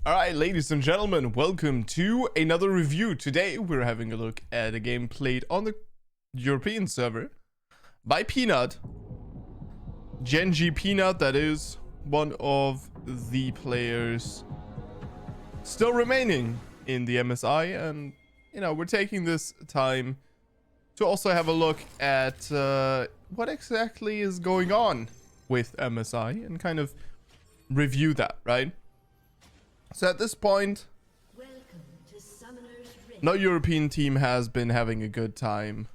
Alright, ladies and gentlemen, welcome to another review. Today we're having a look at a game played on the European server by Peanut. Genji Peanut, that is, one of the players still remaining in the MSI. And, you know, we're taking this time to also have a look at what exactly is going on with MSI and kind of review that, right? So at this point, no European team has been having a good time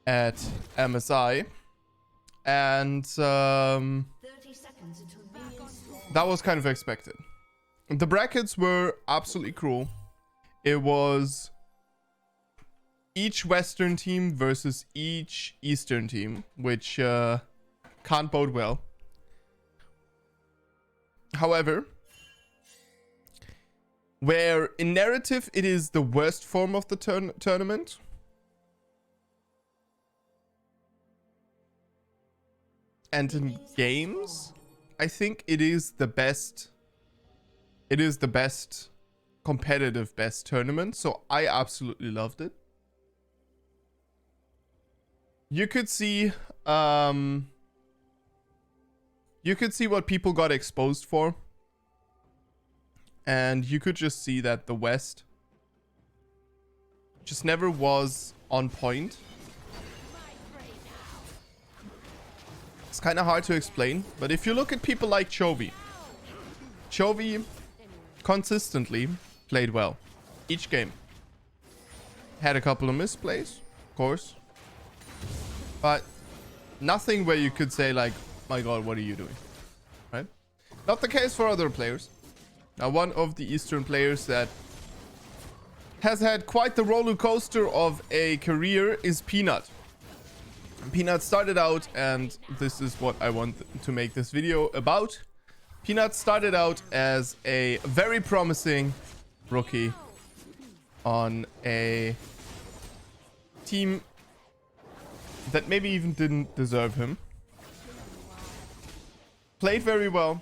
at MSI. And that was kind of expected. The brackets were absolutely cruel. It was each Western team versus each Eastern team, which can't bode well. However, where in narrative it is the worst form of the tournament, and in games I think it is the best. It is the best competitive best tournament, so I absolutely loved it. You could see what people got exposed for. And you could just see that the West just never was on point. It's kind of hard to explain, but if you look at people like Chovy consistently played well each game. Had a couple of misplays, of course, but nothing where you could say like, my god, what are you doing, right? Not the case for other players. Now, one of the Eastern players that has had quite the roller coaster of a career is Peanut. Peanut started out, and this is what I want to make this video about. Peanut started out as a very promising rookie on a team that maybe even didn't deserve him. Played very well.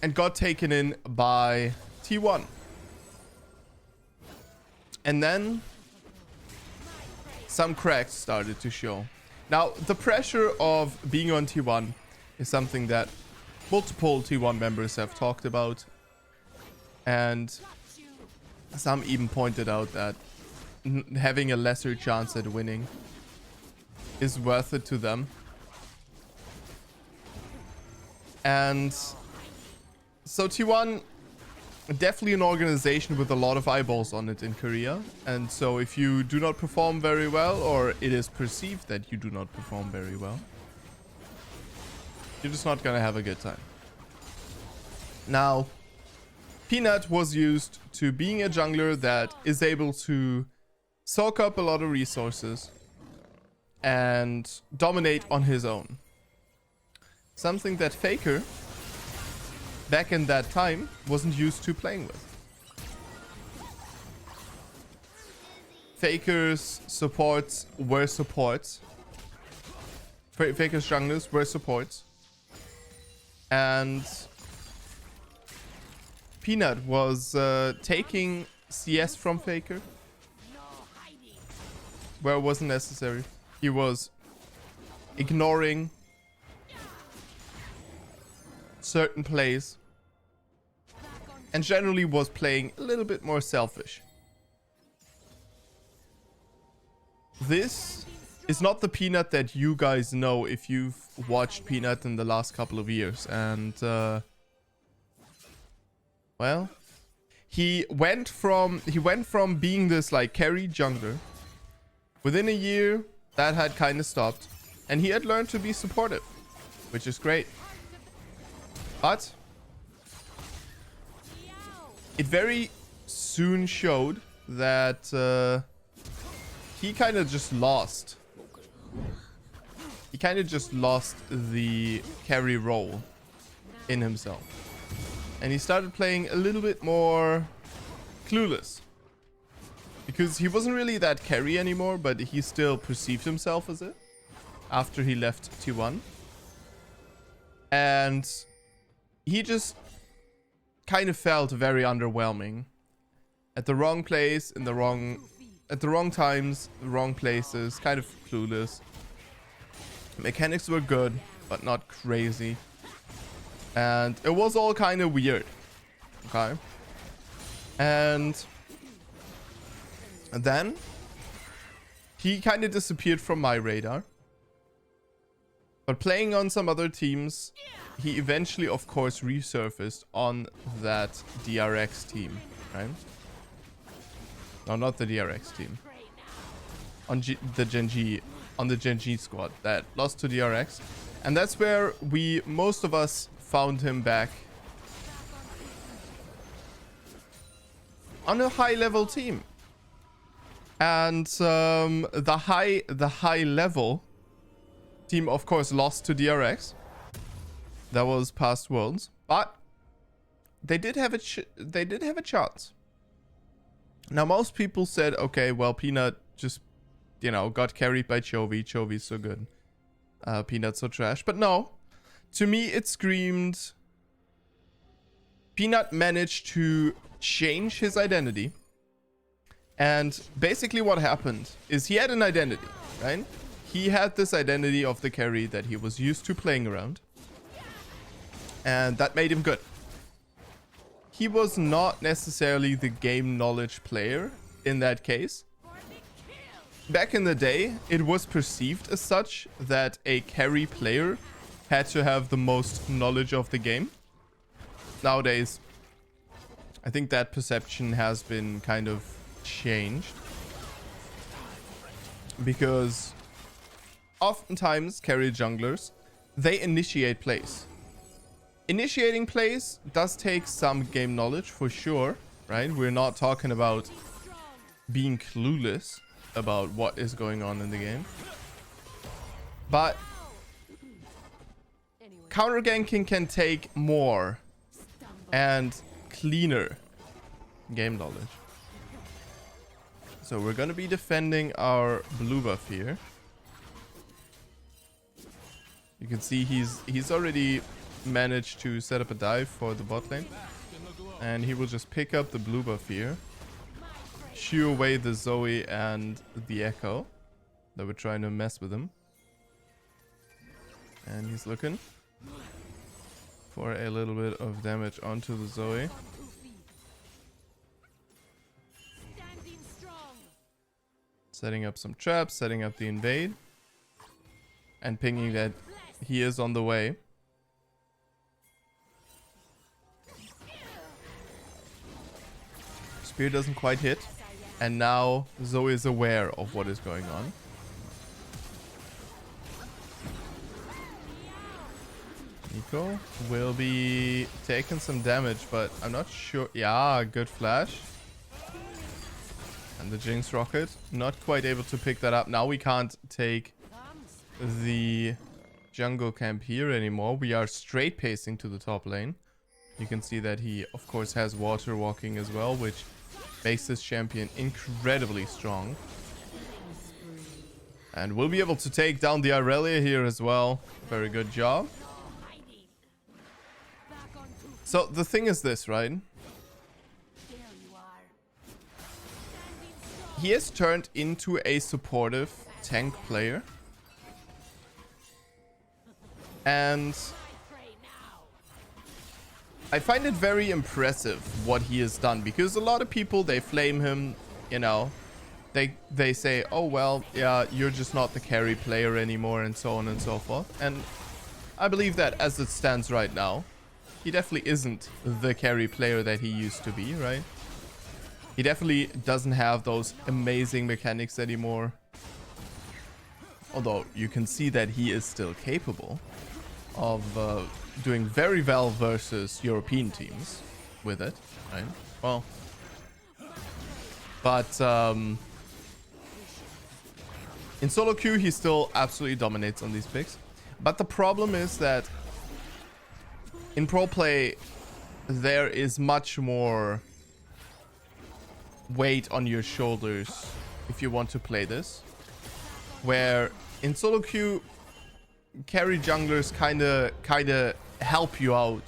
And got taken in by T1. And then some cracks started to show. Now, the pressure of being on T1 is something that multiple T1 members have talked about. And some even pointed out that having a lesser chance at winning is worth it to them. And so T1, definitely an organization with a lot of eyeballs on it in Korea. And so if you do not perform very well, or it is perceived that you do not perform very well, you're just not going to have a good time. Now, Peanut was used to being a jungler that is able to soak up a lot of resources and dominate on his own. Something that Faker, back in that time, wasn't used to playing with. Faker's supports were supports. Faker's junglers were supports. And Peanut was taking CS from Faker where it wasn't necessary. He was ignoring certain plays and generally was playing a little bit more selfish. This is not the Peanut that you guys know if you've watched Peanut in the last couple of years. And well, he went from being this like carry jungler. Within a year, that had kind of stopped, and he had learned to be supportive, which is great. But it very soon showed that he kind of just lost. He kind of just lost the carry role in himself. And he started playing a little bit more clueless. Because he wasn't really that carry anymore, but he still perceived himself as it after he left T1. And he just kind of felt very underwhelming. At the wrong place, at the wrong times, the wrong places, kind of clueless. Mechanics were good, but not crazy. And it was all kind of weird. Okay. And then he kind of disappeared from my radar. But playing on some other teams, he eventually, of course, resurfaced on that DRX team, right? No, not the DRX team. On the Gen G squad that lost to DRX. And that's where most of us found him back on a high level team. And the high level team, of course, lost to DRX. That was past Worlds, but they did have a chance. Now, most people said, okay, well, Peanut just, you know, got carried by Chovy. Chovy's so good. Peanut's so trash. But no, to me, it screamed Peanut managed to change his identity. And basically what happened is he had an identity, right? He had this identity of the carry that he was used to playing around. And that made him good. He was not necessarily the game knowledge player in that case. Back in the day, it was perceived as such that a carry player had to have the most knowledge of the game. Nowadays, I think that perception has been kind of changed. Because oftentimes, carry junglers, they initiate plays. Initiating plays does take some game knowledge for sure, right? We're not talking about being clueless about what is going on in the game. But counter ganking can take more and cleaner game knowledge. So we're going to be defending our blue buff here. You can see he's already managed to set up a dive for the bot lane. And he will just pick up the blue buff here. Shoo away the Zoe and the Echo that were trying to mess with him. And he's looking for a little bit of damage onto the Zoe. Setting up some traps, setting up the invade. And pinging that he is on the way. Spear doesn't quite hit. And now Zoe is aware of what is going on. Nico will be taking some damage, but I'm not sure. Yeah, good flash. And the Jinx rocket. Not quite able to pick that up. Now we can't take the jungle camp here anymore. We are straight pacing to the top lane. You can see that he, of course, has water walking as well, which makes this champion incredibly strong. And we'll be able to take down the Irelia here as well. Very good job. So the thing is this, right? He has turned into a supportive tank player. And I find it very impressive what he has done, because a lot of people, they flame him, you know. They say, oh, well, yeah, you're just not the carry player anymore, and so on and so forth. And I believe that as it stands right now, he definitely isn't the carry player that he used to be, right? He definitely doesn't have those amazing mechanics anymore. Although you can see that he is still capable of doing very well versus European teams with it, right? Well, but in solo queue, he still absolutely dominates on these picks. But the problem is that in pro play, there is much more weight on your shoulders if you want to play this. Where in solo queue, carry junglers kind of help you out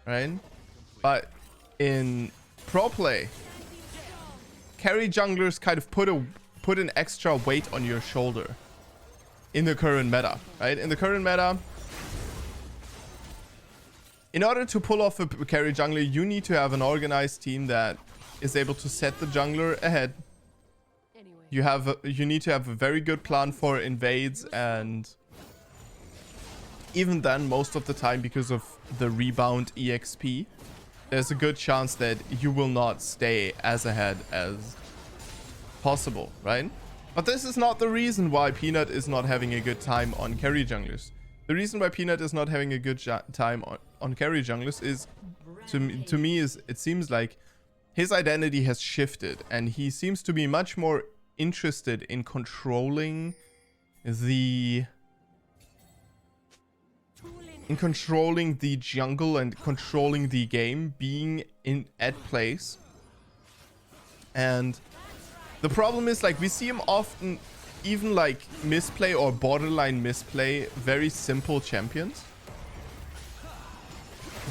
right? But in pro play, carry junglers kind of put an extra weight on your shoulder in the current meta, right? In the current meta, in order to pull off a carry jungler, you need to have an organized team that is able to set the jungler ahead. You need to have a very good plan for invades, and even then, most of the time, because of the rebound EXP, there's a good chance that you will not stay as ahead as possible, right? But this is not the reason why Peanut is not having a good time on carry junglers. The reason why Peanut is not having a good time on carry junglers is, to me, it seems like his identity has shifted, and he seems to be much more interested in controlling the jungle and controlling the game, being at place. And the problem is, like, we see him often even like misplay or borderline misplay very simple champions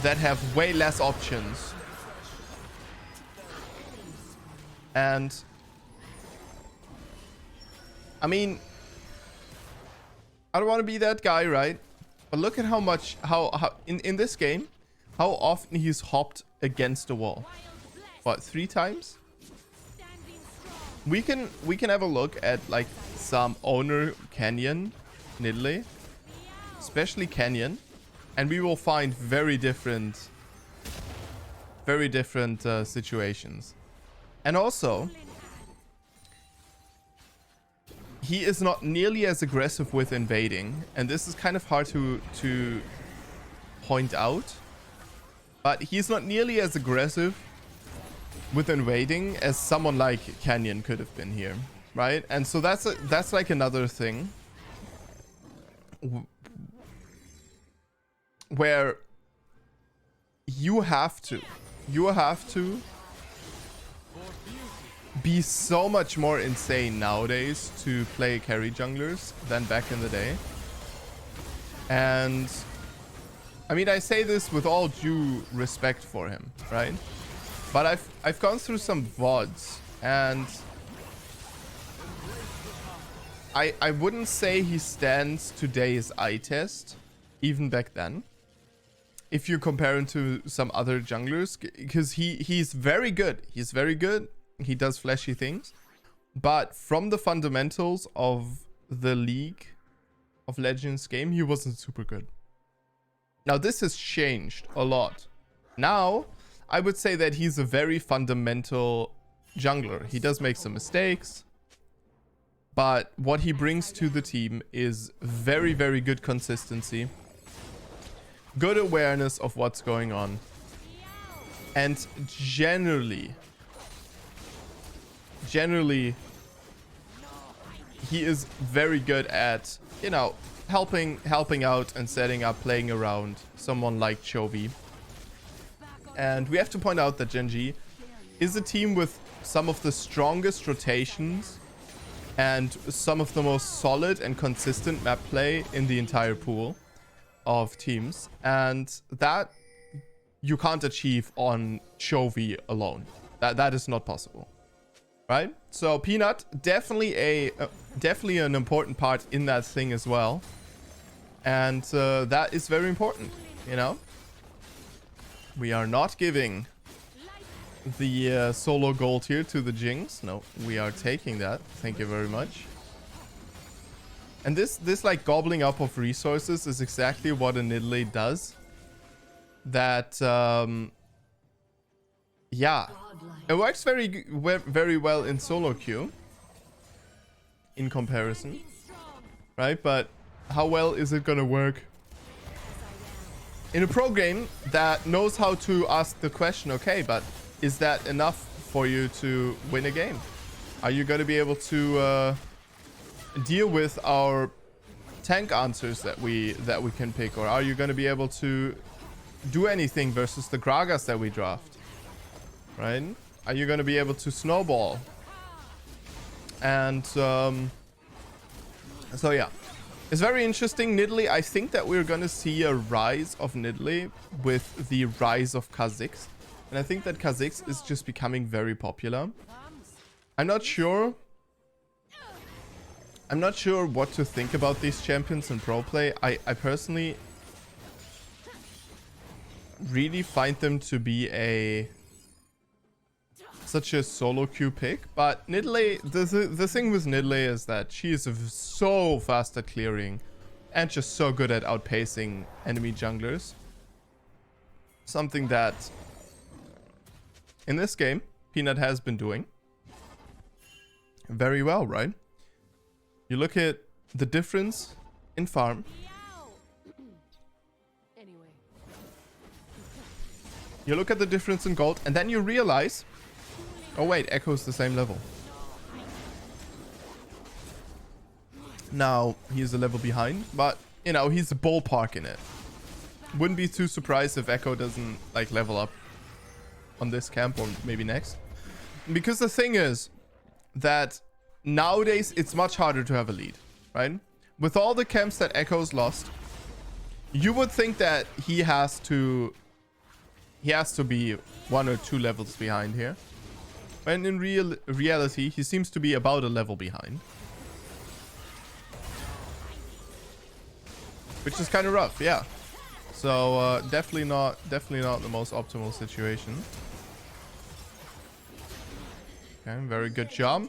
that have way less options. And I mean, I don't want to be that guy, right? But look at how much, how in this game, how often he's hopped against the wall. What, 3 times? We can have a look at like some owner Canyon, NIDALEE, especially Canyon, and we will find very different situations. And also, he is not nearly as aggressive with invading, and this is kind of hard to point out, but he's not nearly as aggressive with invading as someone like Canyon could have been here, right? And so that's like another thing where you have to be so much more insane nowadays to play carry junglers than back in the day. And I mean, I say this with all due respect for him, right? But I've gone through some VODs, and I wouldn't say he stands today's eye test, even back then, if you compare him to some other junglers, because he's very good. He's very good. He does flashy things, but from the fundamentals of the League of Legends game, he wasn't super good. Now this has changed a lot. Now I would say that he's a very fundamental jungler. He does make some mistakes, but what he brings to the team is very, very good consistency, good awareness of what's going on, and generally he is very good at, you know, helping out and setting up, playing around someone like Chovy. And we have to point out that Gen G is a team with some of the strongest rotations and some of the most solid and consistent map play in the entire pool of teams, and that you can't achieve on Chovy alone. That is not possible, right? So Peanut, definitely an important part in that thing as well, and that is very important, you know. We are not giving the solo gold here to the Jinx. No, we are taking that. Thank you very much. And this like gobbling up of resources is exactly what a NIDALEE does. That yeah, it works very well in solo queue in comparison, right? But how well is it gonna work in a pro game that knows how to ask the question, okay, but is that enough for you to win a game? Are you going to be able to deal with our tank answers that we can pick? Or are you going to be able to do anything versus the Gragas that we draft? Right? Are you going to be able to snowball? And so yeah, It's very interesting. NIDALEE, I think that we're going to see a rise of NIDALEE with the rise of Kha'Zix. And I think that Kha'Zix is just becoming very popular. I'm not sure. I'm not sure what to think about these champions in pro play. I personally really find them to be such a solo queue pick. But NIDALEE, the thing with NIDALEE is that she is so fast at clearing and just so good at outpacing enemy junglers. Something that in this game Peanut has been doing very well, right? You look at the difference in farm. You look at the difference in gold, and then you realize, oh wait, Echo's the same level. Now, he's a level behind, but, you know, he's a ballpark in it. Wouldn't be too surprised if Echo doesn't, like, level up on this camp or maybe next. Because the thing is that nowadays, it's much harder to have a lead, right? With all the camps that Echo's lost, you would think that he has to be 1 or 2 levels behind here. When in reality, he seems to be about a level behind. Which is kind of rough, yeah. So, definitely not the most optimal situation. Okay, very good job.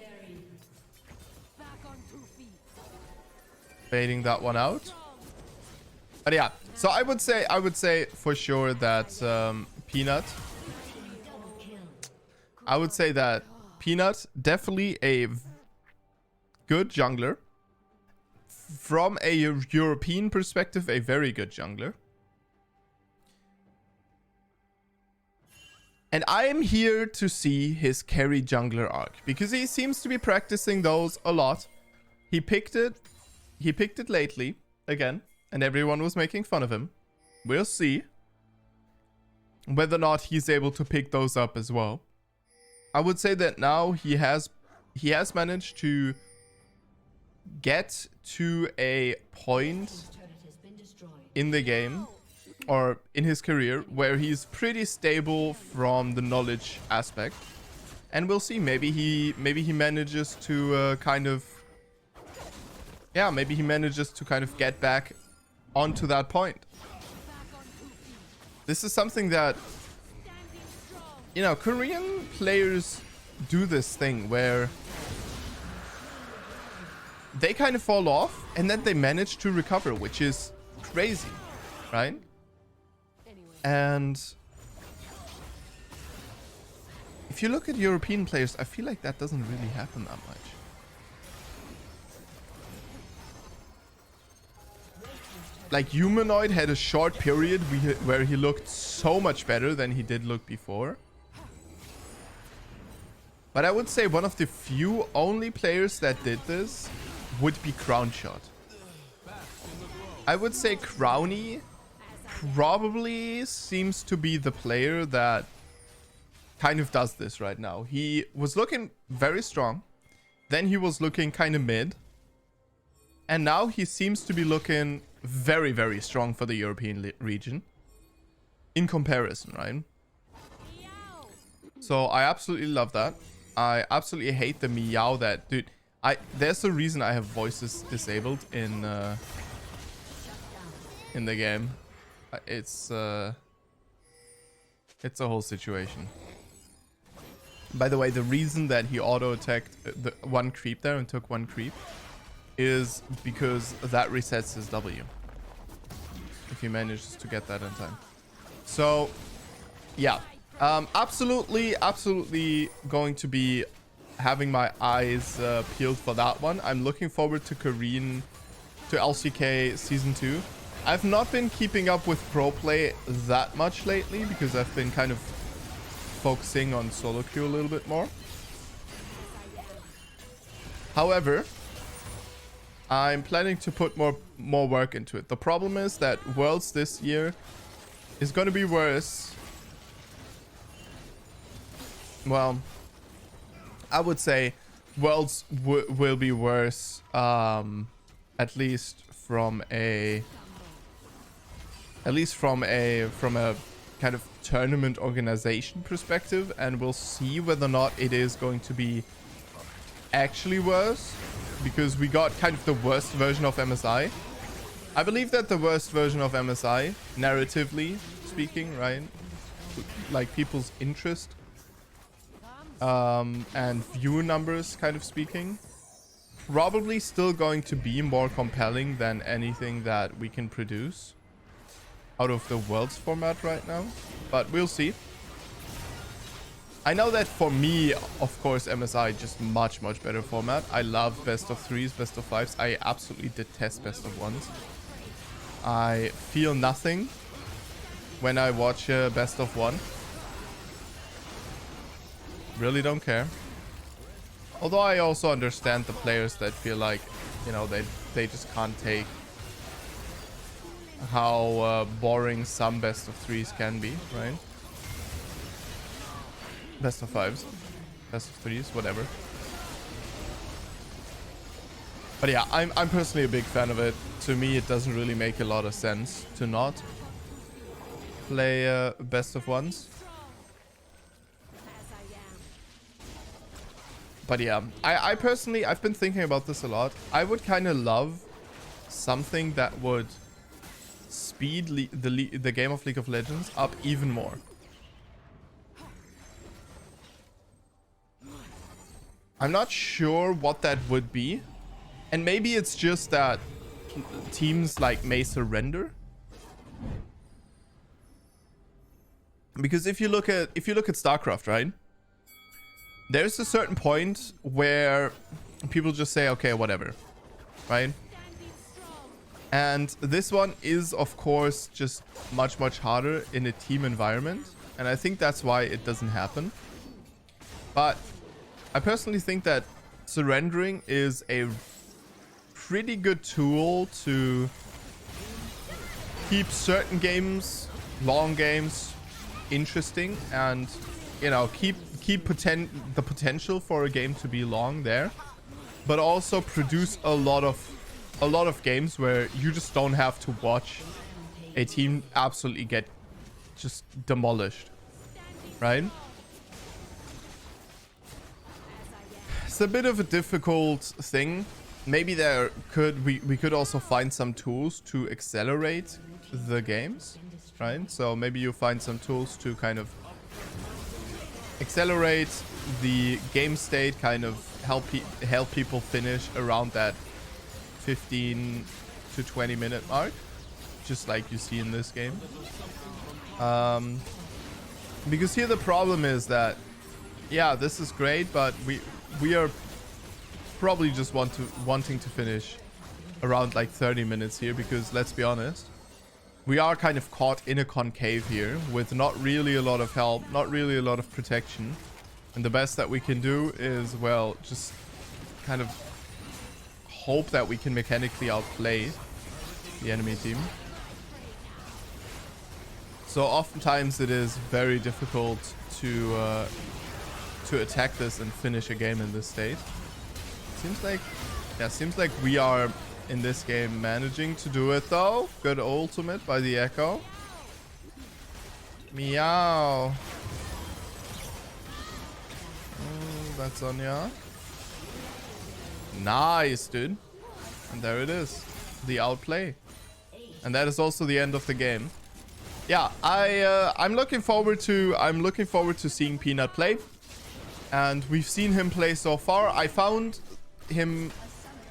Baiting that one out. But yeah, so I would say for sure that Peanut, definitely a good jungler. From a European perspective, a very good jungler. And I am here to see his carry jungler arc, because he seems to be practicing those a lot. He picked it lately again, and everyone was making fun of him. We'll see whether or not he's able to pick those up as well. I would say that now he has managed to get to a point in the game or in his career where he's pretty stable from the knowledge aspect, and we'll see. Maybe he manages to kind of get back onto that point. This is something that, you know, Korean players do this thing where they kind of fall off and then they manage to recover, which is crazy, right? And if you look at European players, I feel like that doesn't really happen that much. Like, Humanoid had a short period where he looked so much better than he did look before. But I would say one of the few only players that did this would be Crownshot. I would say Crowny probably seems to be the player that kind of does this right now. He was looking very strong. Then he was looking kind of mid. And now he seems to be looking very, very strong for the European region in comparison, right? So I absolutely love that. I absolutely hate the meow that, dude. There's a reason I have voices disabled in the game. It's a whole situation. By the way, the reason that he auto attacked the one creep there and took one creep is because that resets his W if he manages to get that in time. So yeah, absolutely going to be having my eyes peeled for that one. I'm looking forward to LCK season 2. I've not been keeping up with pro play that much lately because I've been kind of focusing on solo queue a little bit more. However, I'm planning to put more work into it. The problem is that Worlds this year is going to be worse. Well, I would say Worlds will be worse, at least from a kind of tournament organization perspective, and we'll see whether or not it is going to be actually worse, because we got kind of the worst version of MSI. I believe that the worst version of MSI, narratively speaking, right? Like people's interest and viewer numbers kind of speaking, probably still going to be more compelling than anything that we can produce out of the Worlds format right now. But we'll see. I know that for me, of course, MSI just much better format. I love best of 3s, best of 5s. I absolutely detest best of 1s. I feel nothing when I watch a best of 1. Really don't care. Although I also understand the players that feel like, you know, they just can't take how boring some best of 3s can be, right? Best of 5s, best of 3s, whatever. But yeah, I'm personally a big fan of it. To me, it doesn't really make a lot of sense to not play best of 1s. But yeah, I personally, I've been thinking about this a lot. I would kind of love something that would speed the game of League of Legends up even more. I'm not sure what that would be. And maybe it's just that teams like may surrender. Because if you look at StarCraft, right? There's a certain point where people just say, okay, whatever, right? And this one is, of course, just much harder in a team environment. And I think that's why it doesn't happen. But I personally think that surrendering is a pretty good tool to keep certain games, long games, interesting, and, you know, keep the potential for a game to be long there, but also produce a lot of games where you just don't have to watch a team absolutely get just demolished, right? It's a bit of a difficult thing. Maybe we could also find some tools to accelerate the games, right? So maybe you find some tools to kind of accelerate the game state, kind of help people finish around that 15 to 20 minute mark, just like you see in this game. Because here the problem is that, yeah, this is great, but we are probably just wanting to finish around like 30 minutes here, because let's be honest, we are kind of caught in a concave here with not really a lot of help, not really a lot of protection. And the best that we can do is, well, just kind of hope that we can mechanically outplay the enemy team. So oftentimes it is very difficult to attack this and finish a game in this state. Seems like we are in this game managing to do it though. Good ultimate by the Echo. Meow. That's on ya. Nice, dude. And there it is. The outplay. And that is also the end of the game. Yeah, I'm looking forward to seeing Peanut play. And we've seen him play so far. I found him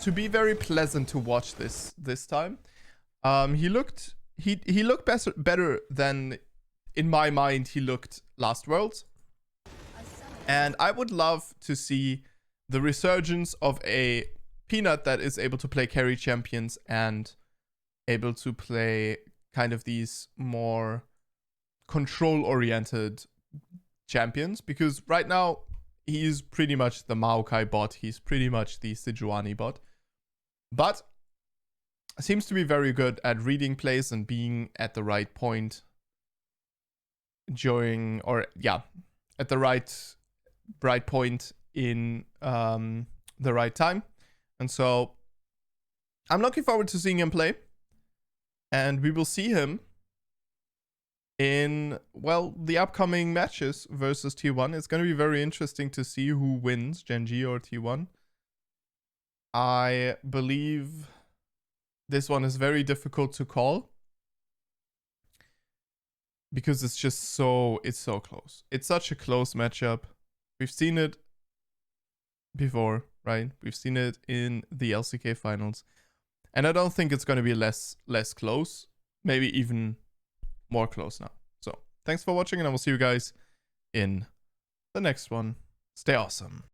to be very pleasant to watch this time. He looked better than, in my mind, he looked last Worlds. And I would love to see the resurgence of a Peanut that is able to play carry champions and able to play kind of these more control-oriented champions. Because right now, he's pretty much the Maokai bot. He's pretty much the Sejuani bot. But seems to be very good at reading plays and being at the right point during, or yeah, at the right point in the right time. And so I'm looking forward to seeing him play. And we will see him in, well, the upcoming matches versus T1. It's going to be very interesting to see who wins, Gen G or T1. I believe this one is very difficult to call because it's just it's so close. It's such a close matchup. We've seen it before, right? We've seen it in the LCK finals. And I don't think it's going to be less close, maybe even more close now. So thanks for watching, and I will see you guys in the next one. Stay awesome.